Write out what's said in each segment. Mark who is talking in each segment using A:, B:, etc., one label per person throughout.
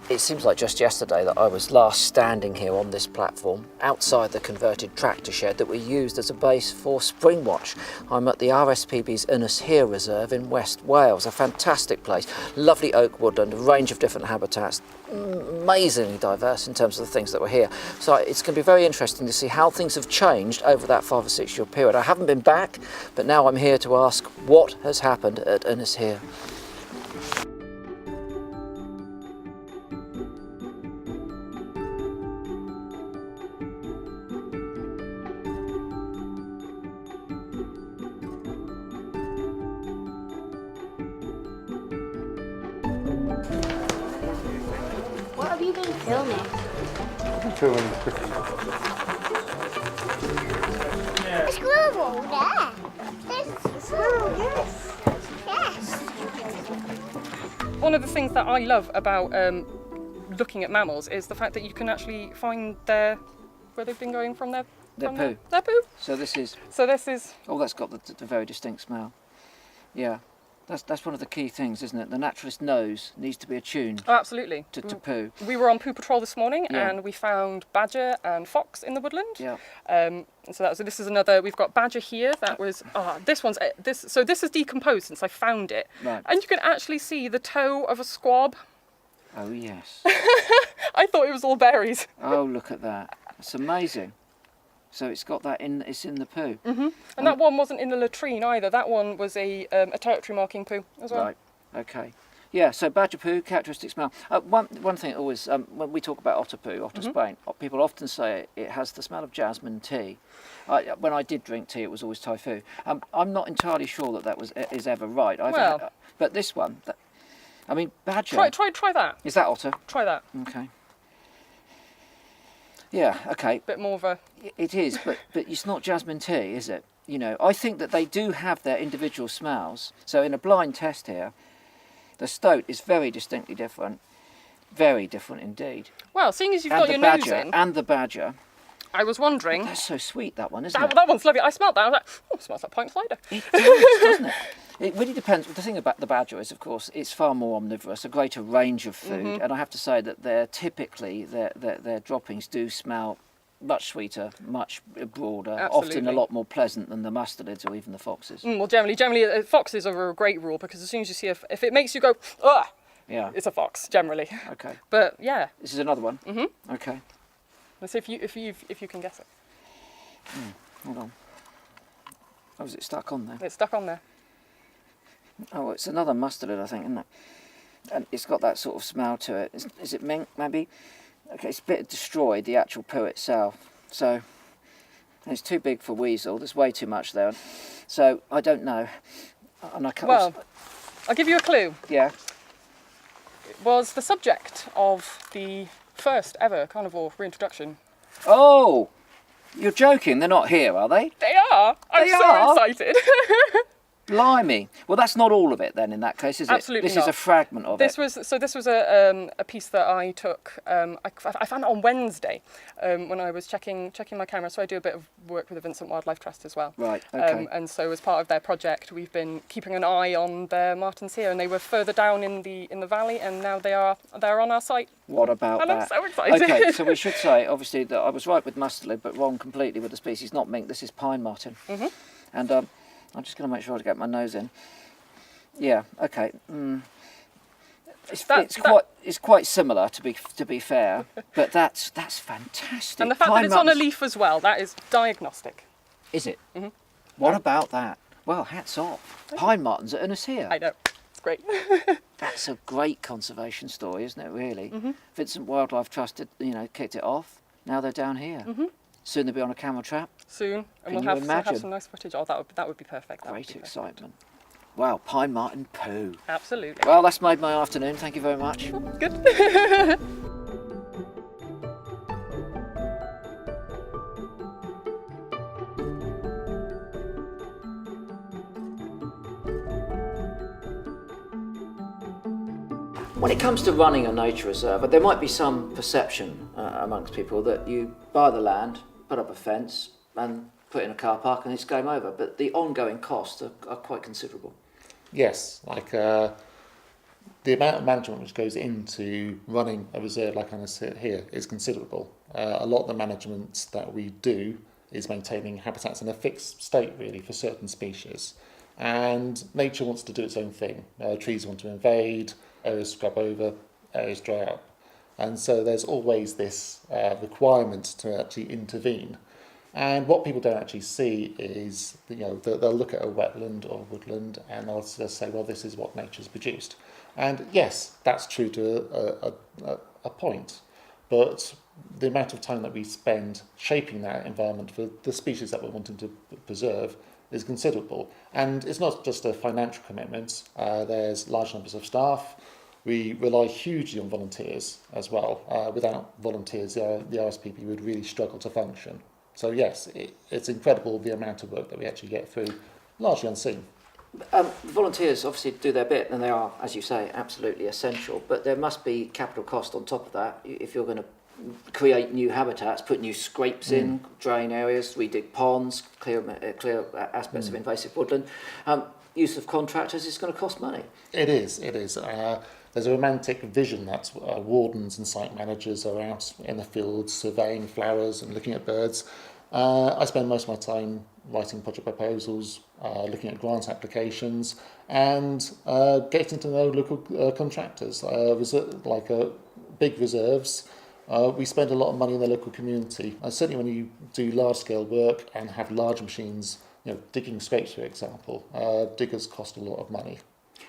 A: It seems like just yesterday that I was last standing here on this platform outside the converted tractor shed that we used as a base for Springwatch. I'm at the RSPB Ynys Hir Reserve in West Wales, a fantastic place. Lovely oak woodland, a range of different habitats, amazingly diverse in terms of the things that were here. So it's going to be very interesting to see how things have changed over that 5 or 6 year period. I haven't been back, but now I'm here to ask what has happened at Ynys Hir.
B: What have you been filming?
C: Filming.
B: A squirrel there. There's a squirrel, yes. Yes.
D: One of the things that I love about looking at mammals is the fact that you can actually find where they've been going from their
A: poo.
D: Their poo.
A: So this is...
D: Oh,
A: that's got the very distinct smell. Yeah. That's one of the key things, isn't it? The naturalist's nose needs to be attuned
D: absolutely.
A: to poo.
D: We were on poo patrol this morning,
A: Yeah.
D: and we found badger and fox in the woodland.
A: Yeah.
D: So this is another. We've got badger here. That was So this has decomposed since I found it,
A: Right.
D: and you can actually see the toe of a squab.
A: Oh yes.
D: I thought it was all berries.
A: Oh, look at that. It's amazing. So it's got that it's in the poo.
D: Mm-hmm. And that one wasn't in the latrine either. That one was a territory marking poo as well.
A: Right. Okay. Yeah. So badger poo, characteristic smell. One thing always when we talk about otter poo, otter Spain, people often say it has the smell of jasmine tea. When I did drink tea, it was always tofu. I'm not entirely sure that is ever right. But this one, badger.
D: Try that.
A: Is that otter?
D: Try that.
A: Okay. Yeah, okay.
D: Bit more of a...
A: It is, but it's not jasmine tea, is it? You know, I think that they do have their individual smells. So in a blind test here, the stoat is very distinctly different. Very different indeed.
D: Well, seeing as you've got your nose in...
A: And the badger.
D: I was wondering...
A: That's so sweet, that one, isn't it?
D: That one's lovely. I smelled that. I was like, oh, it smells like pint cider.
A: It does, doesn't it? It really depends. The thing about the badger is, of course, it's far more omnivorous, a greater range of food, and I have to say that their droppings do smell much sweeter, much broader,
D: Absolutely.
A: often a lot more pleasant than the mustardids or even the foxes.
D: Well, generally, foxes are a great rule because as soon as you see if it makes you go, ugh,
A: Yeah.
D: it's a fox generally.
A: Okay.
D: But yeah.
A: This is another one. Okay.
D: Let's see if you can guess it.
A: Hold on. Oh, is it stuck on there?
D: It's stuck on there.
A: Oh, it's another mustard, I think, isn't it? And it's got that sort of smell to it. Is it mink, maybe? Okay, it's a bit destroyed, the actual poo itself. So, it's too big for weasel. There's way too much there. So, I don't know. And I can't...
D: Well, I'll give you a clue.
A: Yeah.
D: It was the subject of the first ever carnivore reintroduction.
A: Oh! You're joking. They're not here, are they?
D: They are! I'm so excited.
A: Blimey. Well, that's not all of it then, in that case, is it?
D: Absolutely
A: This
D: not.
A: is a fragment of it.
D: This was a piece that I took. I found it on Wednesday when I was checking my camera. So I do a bit of work with the Vincent Wildlife Trust as well.
A: Right. Okay.
D: And so as part of their project, we've been keeping an eye on their martins here, and they were further down in the valley, and now they're on our site.
A: What about
D: and
A: that?
D: I'm so excited.
A: Okay, so we should say, obviously, that I was right with mustard, but wrong completely with the species, not mink. This is pine marten. And I'm just going to make sure to get my nose in. Yeah. Okay. It's quite similar to be fair, but that's fantastic.
D: And the fact that it's on a leaf as well, that is diagnostic.
A: Is it? What about that? Well, hats off. Pine martens at Ynys Hir.
D: I know. It's great.
A: That's a great conservation story, isn't it? Really. Vincent Wildlife Trust, kicked it off. Now they're down here. Soon they'll be on a camel trap.
D: Soon, and
A: Can
D: we'll
A: you
D: have
A: imagine?
D: some nice footage. Oh, that would be perfect. That would
A: Great
D: be perfect.
A: excitement. Wow, pine marten poo.
D: Absolutely.
A: Well, that's made my afternoon. Thank you very much.
D: Good.
A: When it comes to running a nature reserve, there might be some perception amongst people that you buy the land, put up a fence and put in a car park and it's game over, but the ongoing costs are quite considerable.
C: Yes, like The amount of management which goes into running a reserve like Ynys Hir is considerable. A lot of the management that we do is maintaining habitats in a fixed state, really, for certain species. And nature wants to do its own thing. Trees want to invade, areas scrub over, areas dry up. And so there's always this requirement to actually intervene. And what people don't actually see is, they'll look at a wetland or woodland and they'll just say, well, this is what nature's produced. And yes, that's true to a point, but the amount of time that we spend shaping that environment for the species that we're wanting to preserve is considerable. And it's not just a financial commitment. There's large numbers of staff. We rely hugely on volunteers as well. Without volunteers, the RSPB would really struggle to function. So yes, it's incredible the amount of work that we actually get through, largely unseen.
A: Volunteers obviously do their bit, and they are, as you say, absolutely essential, but there must be capital cost on top of that if you're going to create new habitats, put new scrapes in, drain areas, redig ponds, clear aspects of invasive woodland. Use of contractors is going to cost money.
C: It is. There's a romantic vision that wardens and site managers are out in the fields surveying flowers and looking at birds. I spend most of my time writing project proposals, looking at grant applications, and getting to know local contractors. Like big reserves, we spend a lot of money in the local community. Certainly when you do large-scale work and have large machines, digging scrapes, for example, diggers cost a lot of money.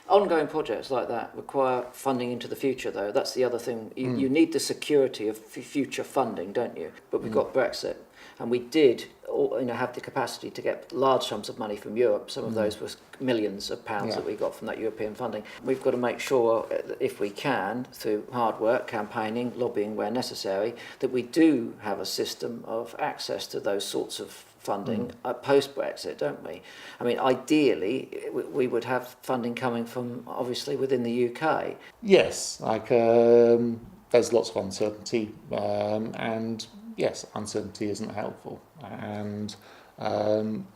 A: Ongoing projects like that require funding into the future, though. That's the other thing. You need the security of future funding, don't you? But we've got Brexit, and we did have the capacity to get large sums of money from Europe. Some of those were millions of pounds that we got from that European funding. We've got to make sure, if we can, through hard work, campaigning, lobbying where necessary, that we do have a system of access to those sorts of funding post-Brexit, don't we? I mean, ideally, we would have funding coming from, obviously, within the UK.
C: Yes, there's lots of uncertainty, and yes, uncertainty isn't helpful, and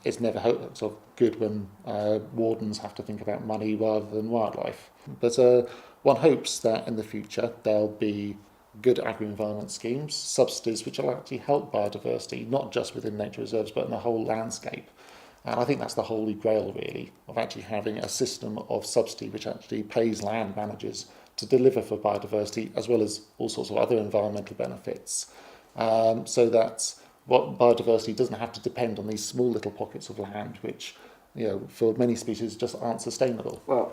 C: it's never sort of good when wardens have to think about money rather than wildlife. But one hopes that in the future there'll be good agri-environment schemes, subsidies which will actually help biodiversity, not just within nature reserves, but in the whole landscape. And I think that's the holy grail, really, of actually having a system of subsidy which actually pays land managers to deliver for biodiversity, as well as all sorts of other environmental benefits, so that biodiversity doesn't have to depend on these small little pockets of land, which, for many species just aren't sustainable.
A: Well,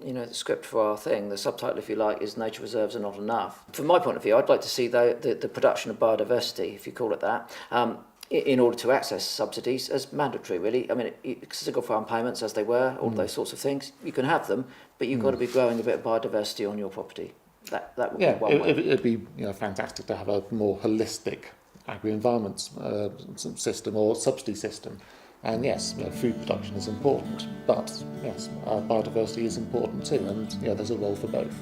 A: the script for our thing, the subtitle, if you like, is Nature Reserves Are Not Enough. From my point of view, I'd like to see the production of biodiversity, if you call it that, in order to access subsidies as mandatory, really. I mean, single farm payments, as they were, all those sorts of things, you can have them, but you've got to be growing a bit of biodiversity on your property. That would be one way.
C: It'd be fantastic to have a more holistic agri-environment system or subsidy system. And yes, food production is important, but yes, biodiversity is important too, and there's a role for both.